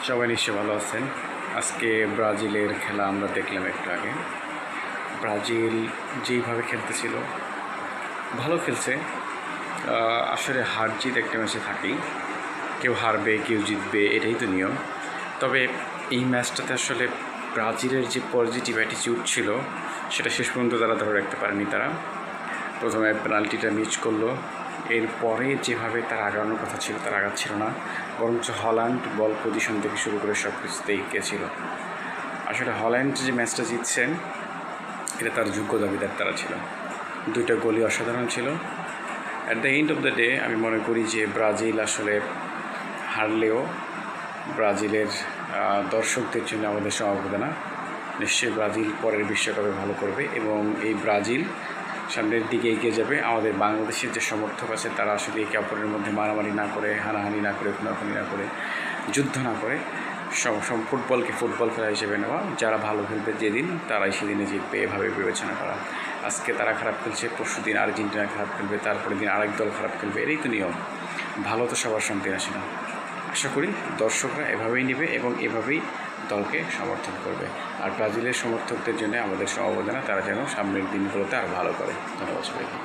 সবাই নিশ্চয়ই ভালো আছেন। আজকে ব্রাজিলের খেলা আমরা দেখলাম একটু আগে। ব্রাজিল যেইভাবে খেলতেছিল ভালো খেলছে। আসলে হার জিত একটা ম্যাচে থাকেই, কেউ হারবে কেউ জিতবে, এটাই তো নিয়ম। তবে এই ম্যাচটাতে আসলে ব্রাজিলের যে পজিটিভ অ্যাটিটিউড ছিল সেটা শেষ পর্যন্ত তারা ধরে রাখতে পারেনি। তারা প্রথমে পেনাল্টিটা মিস করলো, এরপরে যেভাবে তার আগানোর কথা ছিল তার আগাচ্ছিল না, বরঞ্চ হল্যান্ড বল পজিশন থেকে শুরু করে সব কিছুতেই এগিয়েছিল। আসলে হল্যান্ড যে ম্যাচটা জিতছেন এটা তার যোগ্য দাবিদার তারা ছিল। দুইটা গোলই অসাধারণ ছিল। At the end of the day আমি মনে করি যে ব্রাজিল আসলে হারলেও ব্রাজিলের দর্শকদের জন্য আমাদের সমবেদনা। নিশ্চয়ই ব্রাজিল পরের বিশ্বকাপে ভালো করবে এবং এই ব্রাজিল সামনের দিকে এগিয়ে যাবে। আমাদের বাংলাদেশের যে সমর্থক আছে তারা আসলে একে অপরের মধ্যে মারামারি না করে, হানাহানি না করে, খুনাখুনি না করে, যুদ্ধ না করে ফুটবলকে ফুটবল খেলা হিসেবে নেওয়া। যারা ভালো খেলবে যেদিন তারাই সেদিনে জিতবে, এভাবে বিবেচনা করা। আজকে তারা খারাপ খেলছে, পরশু দিন আর্জেন্টিনা খারাপ খেলবে, তারপরে দিন আরেক দল খারাপ খেলবে, এটাই তো নিয়ম। ভালো তো সবার সঙ্গে আসে না। আশা করি দর্শকরা এভাবেই নেবে এবং এভাবেই দলকে সমর্থন করবে। আর ব্রাজিলের সমর্থকদের জন্য আমাদের সমবেদনা, তারা যেন সামনের দিনগুলোতে আরও ভালো করে। ধন্যবাদ সবাইকে।